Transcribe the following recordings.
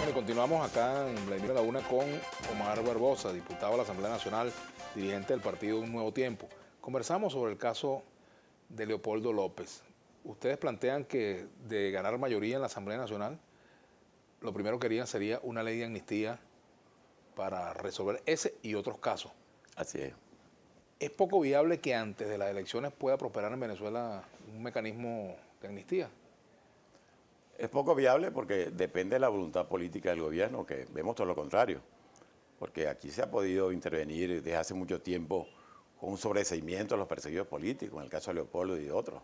Bueno, continuamos acá en Vladimir Laguna con Omar Barbosa, diputado de la Asamblea Nacional, dirigente del partido Un Nuevo Tiempo. Conversamos sobre el caso de Leopoldo López. Ustedes plantean que de ganar mayoría en la Asamblea Nacional, lo primero que querían sería una ley de amnistía para resolver ese y otros casos. Así es. ¿Es poco viable que antes de las elecciones pueda prosperar en Venezuela un mecanismo de amnistía? Es poco viable porque depende de la voluntad política del gobierno, que vemos todo lo contrario. Porque aquí se ha podido intervenir desde hace mucho tiempo con un sobreseimiento a los perseguidos políticos, en el caso de Leopoldo y de otros,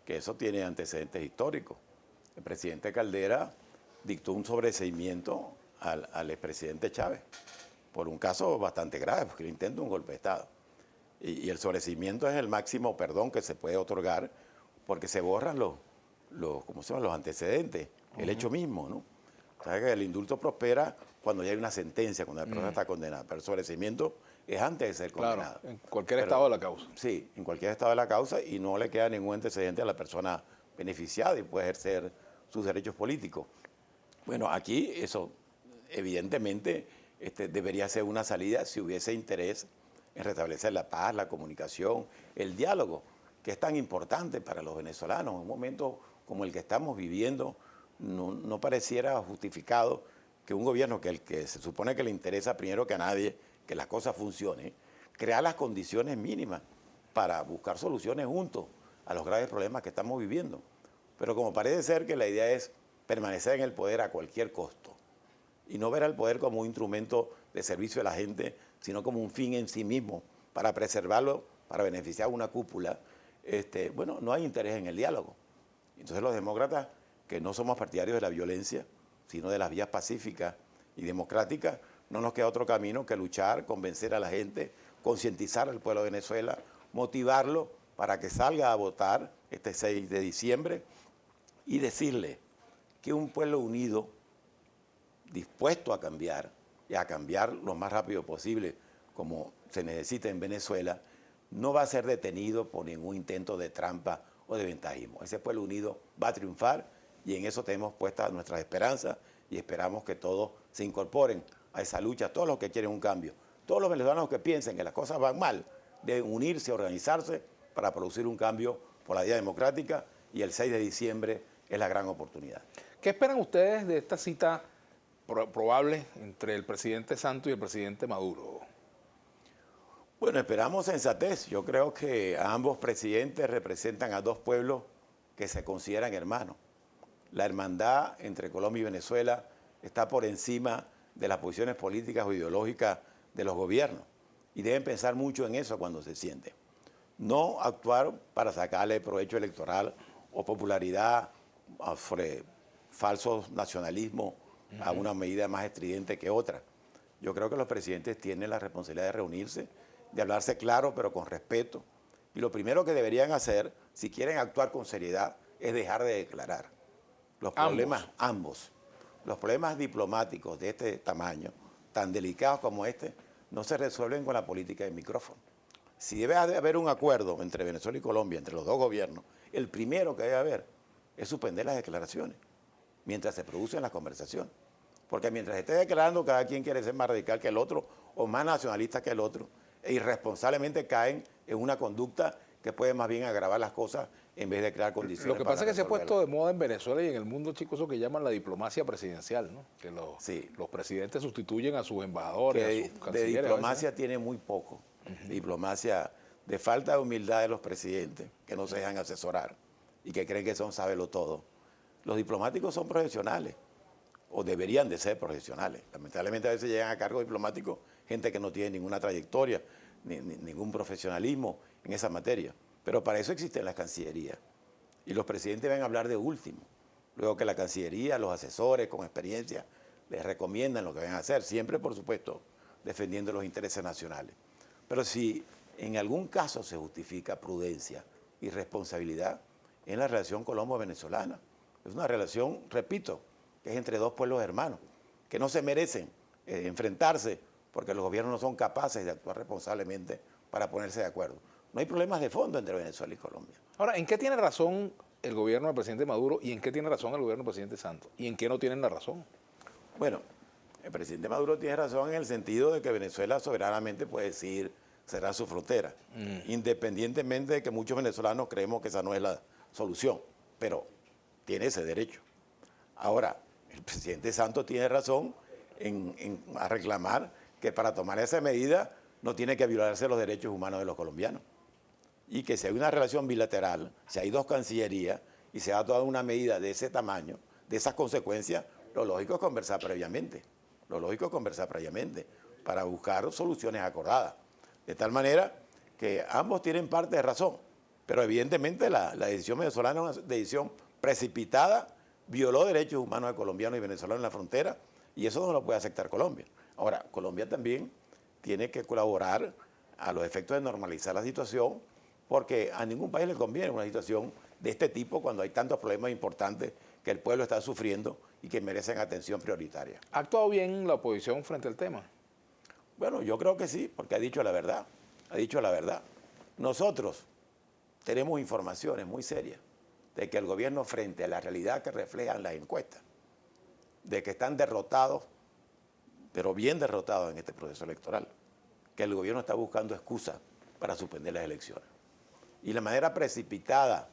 que eso tiene antecedentes históricos. El presidente Caldera dictó un sobreseimiento al expresidente Chávez por un caso bastante grave, porque le intenta un golpe de Estado. Y el sobreseimiento es el máximo perdón que se puede otorgar porque se borran ¿cómo se llama? Los antecedentes, el hecho mismo, ¿no? ¿Sabes que el indulto prospera cuando ya hay una sentencia, cuando la persona está condenada? Pero el sobreseimiento es antes de ser condenado. Claro, en cualquier estado de la causa. Sí, en cualquier estado de la causa y no le queda ningún antecedente a la persona beneficiada y puede ejercer sus derechos políticos. Bueno, aquí eso evidentemente debería ser una salida si hubiese interés en restablecer la paz, la comunicación, el diálogo, que es tan importante para los venezolanos. En un momento como el que estamos viviendo, no pareciera justificado que un gobierno que se supone que le interesa primero que a nadie que las cosas funcionen, crea las condiciones mínimas para buscar soluciones juntos a los graves problemas que estamos viviendo. Pero como parece ser que la idea es permanecer en el poder a cualquier costo y no ver al poder como un instrumento de servicio a la gente, sino como un fin en sí mismo, para preservarlo, para beneficiar a una cúpula, bueno, no hay interés en el diálogo. Entonces los demócratas, que no somos partidarios de la violencia, sino de las vías pacíficas y democráticas, no nos queda otro camino que luchar, convencer a la gente, concientizar al pueblo de Venezuela, motivarlo para que salga a votar este 6 de diciembre y decirle que un pueblo unido, dispuesto a cambiar y a cambiar lo más rápido posible, como se necesita en Venezuela, no va a ser detenido por ningún intento de trampa o de ventajismo. Ese pueblo unido va a triunfar y en eso tenemos puestas nuestras esperanzas y esperamos que todos se incorporen a esa lucha, todos los que quieren un cambio. Todos los venezolanos que piensen que las cosas van mal deben unirse, organizarse para producir un cambio por la vía democrática y el 6 de diciembre es la gran oportunidad. ¿Qué esperan ustedes de esta cita probable entre el presidente Santos y el presidente Maduro? Bueno, esperamos sensatez. Yo creo que ambos presidentes representan a dos pueblos que se consideran hermanos. La hermandad entre Colombia y Venezuela está por encima de las posiciones políticas o ideológicas de los gobiernos y deben pensar mucho en eso cuando se sienten. No actuar para sacarle provecho electoral o popularidad sobre falsos nacionalismos a una medida más estridente que otra. Yo creo que los presidentes tienen la responsabilidad de reunirse, de hablarse claro pero con respeto. Y lo primero que deberían hacer, si quieren actuar con seriedad, es dejar de declarar. Los problemas, ambos, los problemas diplomáticos de este tamaño, tan delicados como este, no se resuelven con la política del micrófono. Si debe haber un acuerdo entre Venezuela y Colombia, entre los dos gobiernos, el primero que debe haber es suspender las declaraciones mientras se producen las conversaciones. Porque mientras esté declarando, cada quien quiere ser más radical que el otro o más nacionalista que el otro, e irresponsablemente caen en una conducta que puede más bien agravar las cosas en vez de crear condiciones. Lo que pasa es que se ha puesto de moda en Venezuela y en el mundo, chicos, eso que llaman la diplomacia presidencial, ¿no? Que los presidentes sustituyen a sus embajadores, a sus cancilleres. De diplomacia tiene muy poco. Diplomacia de falta de humildad de los presidentes, que no se dejan asesorar y que creen que son todo. Los diplomáticos son profesionales, o deberían de ser profesionales. Lamentablemente a veces llegan a cargo diplomáticos gente que no tiene ninguna trayectoria, ningún profesionalismo en esa materia. Pero para eso existen las cancillerías. Y los presidentes van a hablar de último. Luego que la Cancillería, los asesores con experiencia, les recomiendan lo que van a hacer. Siempre, por supuesto, defendiendo los intereses nacionales. Pero si en algún caso se justifica prudencia y responsabilidad, en la relación colombo-venezolana. Es una relación, repito, que es entre dos pueblos hermanos, que no se merecen enfrentarse porque los gobiernos no son capaces de actuar responsablemente para ponerse de acuerdo. No hay problemas de fondo entre Venezuela y Colombia. Ahora, ¿en qué tiene razón el gobierno del presidente Maduro y en qué tiene razón el gobierno del presidente Santos? ¿Y en qué no tienen la razón? Bueno, el presidente Maduro tiene razón en el sentido de que Venezuela soberanamente puede decir cerrar su frontera, independientemente de que muchos venezolanos creemos que esa no es la solución, pero tiene ese derecho. Ahora, el presidente Santos tiene razón a reclamar que para tomar esa medida no tiene que violarse los derechos humanos de los colombianos. Y que si hay una relación bilateral, si hay dos cancillerías y se ha tomado una medida de ese tamaño, de esas consecuencias, lo lógico es conversar previamente. Lo lógico es conversar previamente para buscar soluciones acordadas. De tal manera que ambos tienen parte de razón, pero evidentemente la decisión venezolana es una decisión precipitada, violó derechos humanos de colombianos y venezolanos en la frontera, y eso no lo puede aceptar Colombia. Ahora, Colombia también tiene que colaborar a los efectos de normalizar la situación, porque a ningún país le conviene una situación de este tipo cuando hay tantos problemas importantes que el pueblo está sufriendo y que merecen atención prioritaria. ¿Ha actuado bien la oposición frente al tema? Bueno, yo creo que sí, porque ha dicho la verdad. Ha dicho la verdad. Nosotros tenemos informaciones muy serias de que el gobierno, frente a la realidad que reflejan las encuestas, de que están derrotados, pero bien derrotados en este proceso electoral, que el gobierno está buscando excusas para suspender las elecciones. Y la manera precipitada,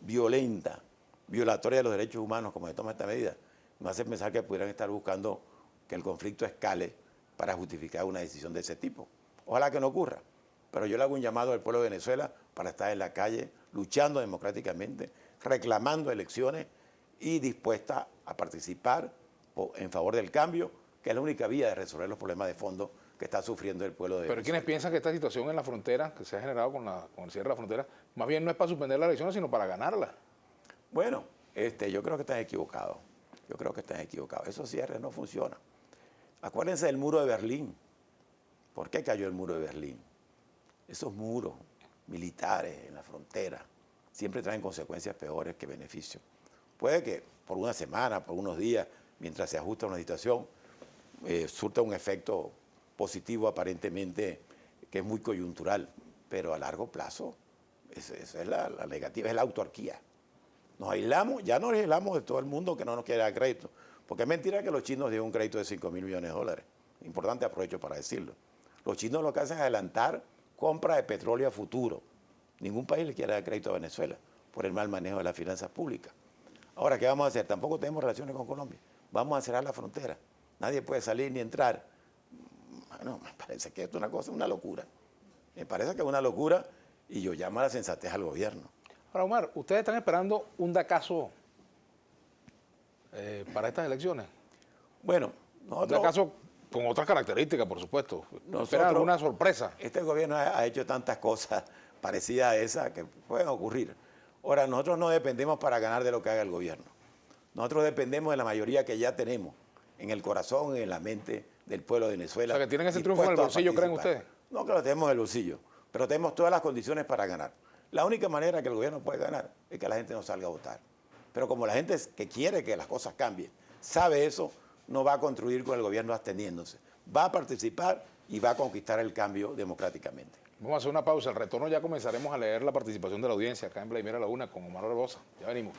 violenta, violatoria de los derechos humanos como se toma esta medida, nos hace pensar que pudieran estar buscando que el conflicto escale para justificar una decisión de ese tipo. Ojalá que no ocurra, pero yo le hago un llamado al pueblo de Venezuela para estar en la calle, luchando democráticamente, reclamando elecciones y dispuesta a participar en favor del cambio, que es la única vía de resolver los problemas de fondo que está sufriendo el pueblo de Venezuela. Pero quienes piensan que esta situación en la frontera, que se ha generado con el cierre de la frontera, más bien no es para suspender las elecciones, sino para ganarlas. Bueno, yo creo que están equivocados. Yo creo que están equivocados. Esos cierres no funcionan. Acuérdense del muro de Berlín. ¿Por qué cayó el muro de Berlín? Esos muros militares en la frontera siempre traen consecuencias peores que beneficios. Puede que por una semana, por unos días, mientras se ajusta una situación, surta un efecto positivo aparentemente que es muy coyuntural, pero a largo plazo esa es la negativa, es la autarquía. Nos aislamos, ya nos aislamos de todo el mundo que no nos quiere dar crédito, porque es mentira que los chinos dieron un crédito de 5.000 millones de dólares. Importante, aprovecho para decirlo. Los chinos lo que hacen es adelantar compra de petróleo a futuro. Ningún país le quiere dar crédito a Venezuela por el mal manejo de las finanzas públicas. Ahora, ¿qué vamos a hacer? Tampoco tenemos relaciones con Colombia. Vamos a cerrar la frontera. Nadie puede salir ni entrar. Bueno, me parece que esto es una cosa, una locura. Me parece que es una locura y yo llamo a la sensatez al gobierno. Ahora, Omar, ¿ustedes están esperando un dacazo para estas elecciones? Bueno, Un dacazo con otras características, por supuesto. ¿Esperan alguna sorpresa? Este gobierno ha hecho tantas cosas parecidas a esas que pueden ocurrir. Ahora, nosotros no dependemos para ganar de lo que haga el gobierno. Nosotros dependemos de la mayoría que ya tenemos en el corazón y en la mente del pueblo de Venezuela. O sea, que tienen ese triunfo en el bolsillo, ¿creen ustedes? No que lo tenemos en el bolsillo, pero tenemos todas las condiciones para ganar. La única manera que el gobierno puede ganar es que la gente no salga a votar. Pero como la gente que quiere que las cosas cambien, sabe eso, no va a construir con el gobierno absteniéndose. Va a participar y va a conquistar el cambio democráticamente. Vamos a hacer una pausa. Al retorno ya comenzaremos a leer la participación de la audiencia acá en Vladimir a la Una con Omar Barbosa. Ya venimos.